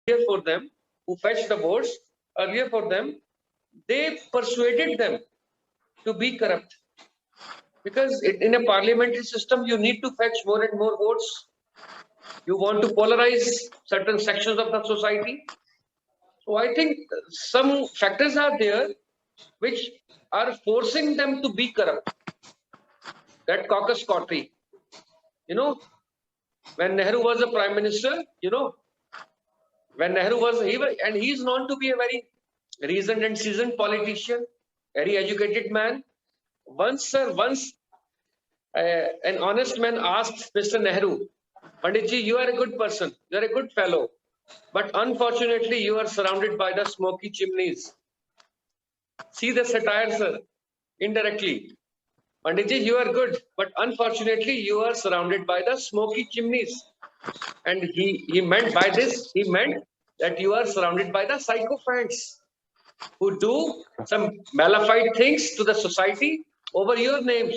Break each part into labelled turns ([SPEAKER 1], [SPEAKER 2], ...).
[SPEAKER 1] earlier for them, who fetched the votes earlier for them, they persuaded them to be corrupt. Because in a parliamentary system, you need to fetch more and more votes. You want to polarize certain sections of the society. So I think some factors are there which are forcing them to be corrupt. That caucus cottery. You know, when Nehru was a prime minister, when Nehru was, and he is known to be a very reasoned and seasoned politician, very educated man. Once an honest man asked Mr. Nehru, Panditji, you are a good person, you are a good fellow, but unfortunately you are surrounded by the smoky chimneys. See the satire, sir, indirectly. Panditji, you are good, but unfortunately you are surrounded by the smoky chimneys. And he meant by this, he meant that you are surrounded by the sycophants who do some malefied things to the society over your names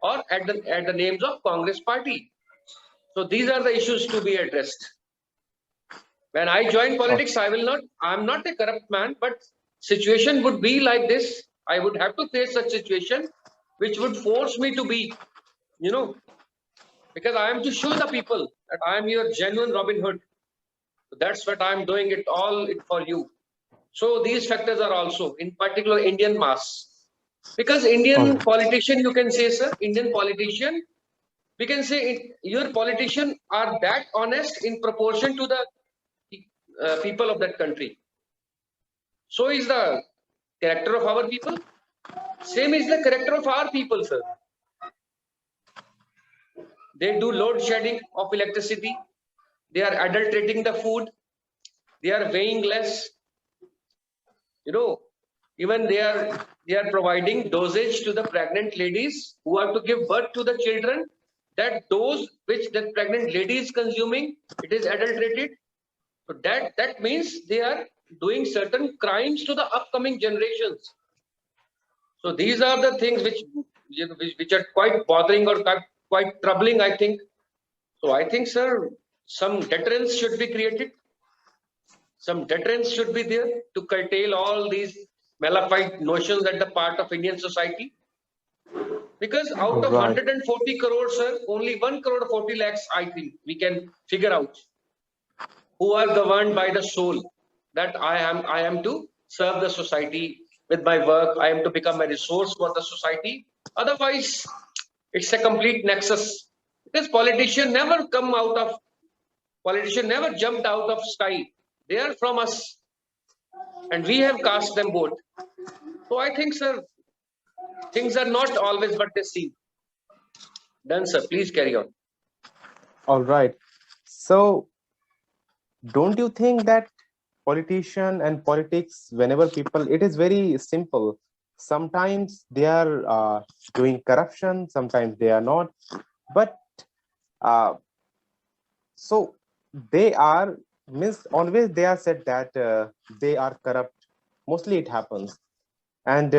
[SPEAKER 1] or at the names of Congress party. So these are the issues to be addressed. When I join politics, I'm not a corrupt man, but situation would be like this. I would have to face such situation which would force me to be, because I am to show the people that I am your genuine Robin Hood. So that's what I'm doing it for you. So these factors are also, in particular, Indian mass. Because Indian politician, you can say, sir, Indian politician, we can say your politicians are that honest in proportion to the people of that country. So is the character of our people. Same is the character of our people, sir. They do load shedding of electricity. They are adulterating the food. They are weighing less. Even they are providing dosage to the pregnant ladies who are to give birth to the children. That dose which the pregnant lady is consuming, it is adulterated. So that means they are doing certain crimes to the upcoming generations. So these are the things which are quite bothering or quite troubling, I think. So I think, sir, some deterrence should be created. Some deterrence should be there to curtail all these malefied notions at the part of Indian society. Because out of 140 crores, sir, only 1 crore 40 lakhs, I think, we can figure out who are governed by the soul that I am to serve the society with my work. I am to become a resource for the society. Otherwise, it's a complete nexus. Because politicians never jumped out of sky. They are from us. And we have cast them both. So I think, sir, things are not always what they seem. Done, sir. Please carry on.
[SPEAKER 2] All right. So, don't you think that politician and politics, whenever people, it is very simple. Sometimes they are doing corruption, sometimes they are not. But so they are, means always they are said that they are corrupt. Mostly it happens. And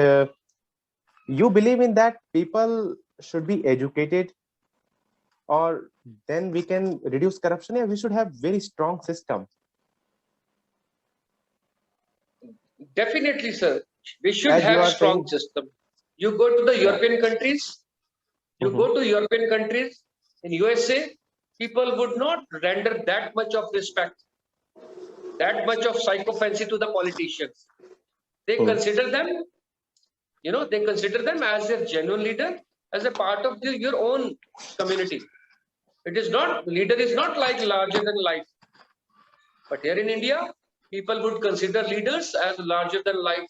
[SPEAKER 2] you believe in that people should be educated, or then we can reduce corruption? Yeah, we should have very strong system.
[SPEAKER 1] Definitely, sir. We should have a strong system. You go to the European countries, in USA, people would not render that much of respect, that much of sycophancy to the politicians. They consider them, as their genuine leader, as a part of your own community. Leader is not like larger than life. But here in India, people would consider leaders as larger than life.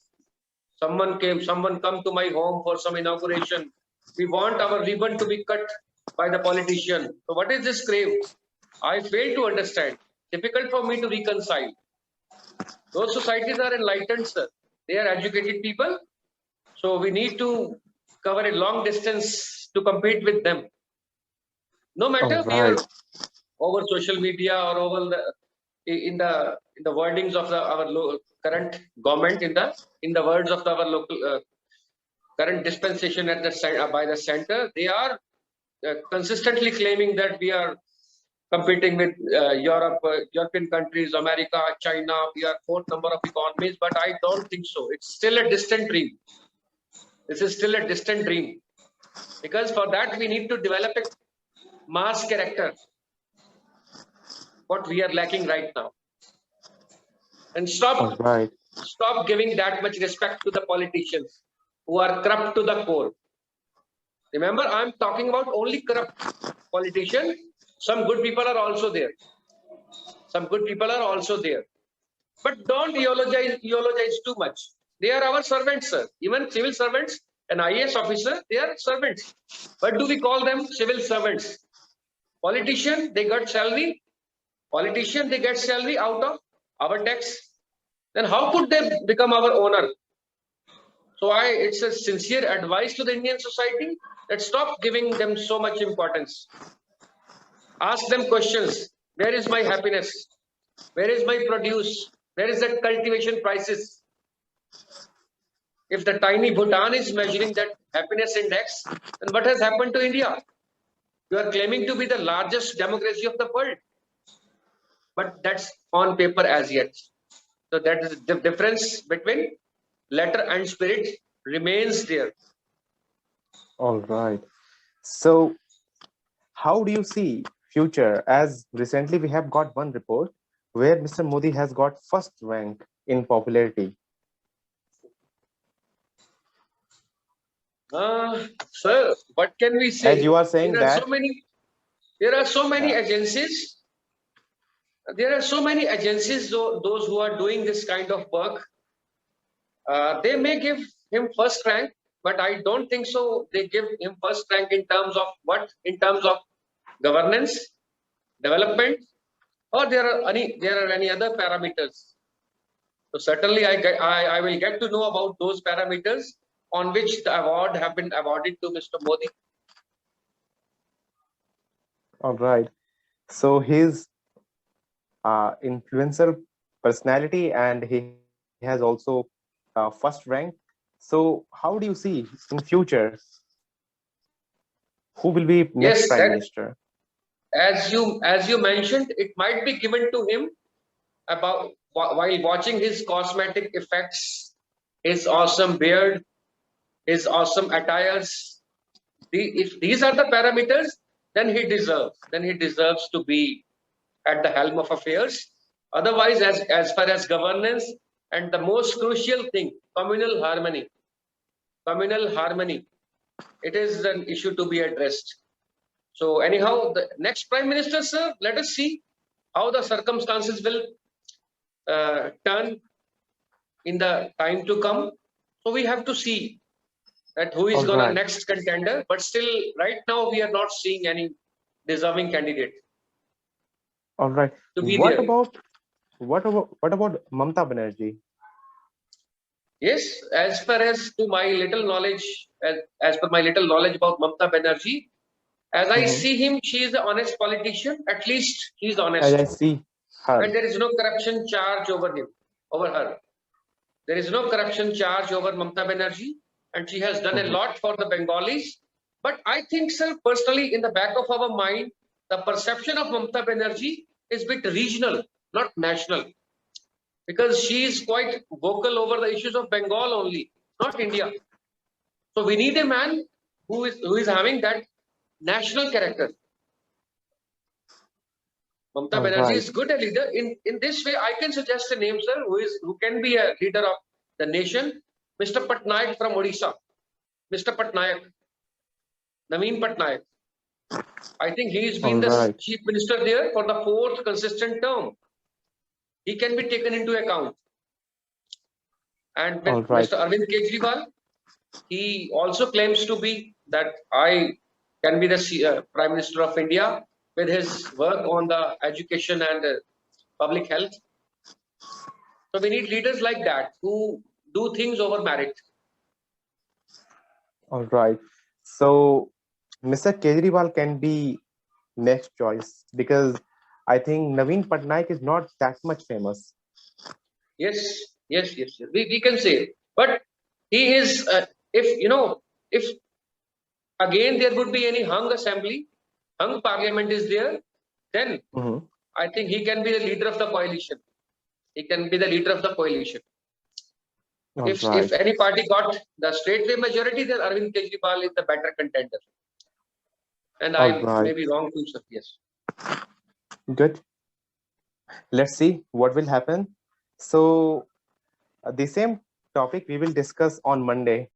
[SPEAKER 1] Someone come to my home for some inauguration. We want our ribbon to be cut by the politician. So what is this crave? I fail to understand. Difficult for me to reconcile. Those societies are enlightened, sir. They are educated people. So we need to cover a long distance to compete with them. No matter we are over social media or over in the wordings of our current government, in the words of our local current dispensation by the center, they are consistently claiming that we are competing with Europe, European countries, America, China. We are fourth number of economies, but I don't think so. It's still a distant dream. This is still a distant dream, because for that we need to develop a mass character, what we are lacking right now, and
[SPEAKER 2] All right.
[SPEAKER 1] stop giving that much respect to the politicians who are corrupt to the core. Remember, I'm talking about only corrupt politicians. Some good people are also there. Some good people are also there. But don't eulogize too much. They are our servants, sir. Even civil servants, an IAS officer, they are servants. What do we call them? Civil servants. Politician, they get salary. Politician, they get salary out of our tax. Then how could they become our owner? So it's a sincere advice to the Indian society that stop giving them so much importance. Ask them questions. Where is my happiness? Where is my produce? Where is that cultivation prices? If the tiny Bhutan is measuring that happiness index, then what has happened to India? You are claiming to be the largest democracy of the world, but that's on paper as yet. So that is the difference between letter and spirit remains there.
[SPEAKER 2] All right. So how do you see future? As recently we have got one report where Mr. Modi has got first rank in popularity.
[SPEAKER 1] Sir, what can we say?
[SPEAKER 2] As you are saying
[SPEAKER 1] There are
[SPEAKER 2] that,
[SPEAKER 1] so many. There are so many
[SPEAKER 2] yeah.
[SPEAKER 1] agencies. There are so many agencies. Those who are doing this kind of work, they may give him first rank, but I don't think so. They give him first rank in terms of what? In terms of governance, development, or there are any other parameters. So certainly, I will get to know about those parameters on which the award have been awarded to Mr. Modi.
[SPEAKER 2] All right. So his influencer personality, and he has also first rank. So how do you see in future who will be next
[SPEAKER 1] Yes,
[SPEAKER 2] prime
[SPEAKER 1] that
[SPEAKER 2] minister?
[SPEAKER 1] as you mentioned, it might be given to him about while watching his cosmetic effects, his awesome beard, his awesome attires. If these are the parameters, then he deserves to be at the helm of affairs. Otherwise, as far as governance and the most crucial thing, communal harmony, it is an issue to be addressed. So anyhow, the next prime minister, sir, let us see how the circumstances will turn in the time to come. So we have to see that who is
[SPEAKER 2] All
[SPEAKER 1] gonna
[SPEAKER 2] right.
[SPEAKER 1] next contender. But still, right now we are not seeing any deserving candidate
[SPEAKER 2] All right.
[SPEAKER 1] to be
[SPEAKER 2] What
[SPEAKER 1] there.
[SPEAKER 2] about Mamta Banerjee?
[SPEAKER 1] Yes, as far as to my little knowledge, as per my little knowledge about Mamta Banerjee, as I
[SPEAKER 2] Mhm.
[SPEAKER 1] see him, she is an honest politician. At least she is
[SPEAKER 2] As
[SPEAKER 1] honest,
[SPEAKER 2] I see her.
[SPEAKER 1] and there is no corruption charge over her. There is no corruption charge over Mamta Banerjee, and she has done a
[SPEAKER 2] Mhm.
[SPEAKER 1] lot for the Bengalis. But I think, sir, personally, in the back of our mind, the perception of Mamta Banerjee is a bit regional, not national, because she is quite vocal over the issues of Bengal only, not India. So we need a man who is having that national character. Mamata
[SPEAKER 2] All
[SPEAKER 1] Banerjee
[SPEAKER 2] right.
[SPEAKER 1] is good a leader. In this way, I can suggest a name, sir, who can be a leader of the nation. Mr. Patnaik from Odisha. Mr. Patnaik, Naveen Patnaik. I think he's
[SPEAKER 2] All
[SPEAKER 1] been the
[SPEAKER 2] right.
[SPEAKER 1] chief minister there for the fourth consistent term. He can be taken into account. And with
[SPEAKER 2] All right.
[SPEAKER 1] Mr. Arvind Kejriwal, he also claims to be that I can be the Prime Minister of India with his work on the education and public health. So we need leaders like that who do things over merit.
[SPEAKER 2] All right. So Mr. Kejriwal can be next choice because I think Naveen Patnaik is not that much famous.
[SPEAKER 1] Yes, yes, yes, yes. We can say, but he is. If again there would be any hung assembly, hung parliament is there, then
[SPEAKER 2] Mhm.
[SPEAKER 1] I think he can be the leader of the coalition. He can be the leader of the coalition.
[SPEAKER 2] All
[SPEAKER 1] If
[SPEAKER 2] right.
[SPEAKER 1] any party got the straightway majority, then Arvind Kejriwal is the better contender. And
[SPEAKER 2] All
[SPEAKER 1] I may
[SPEAKER 2] right.
[SPEAKER 1] be wrong too, sir. Yes.
[SPEAKER 2] Good. Let's see what will happen. So, the same topic we will discuss on Monday.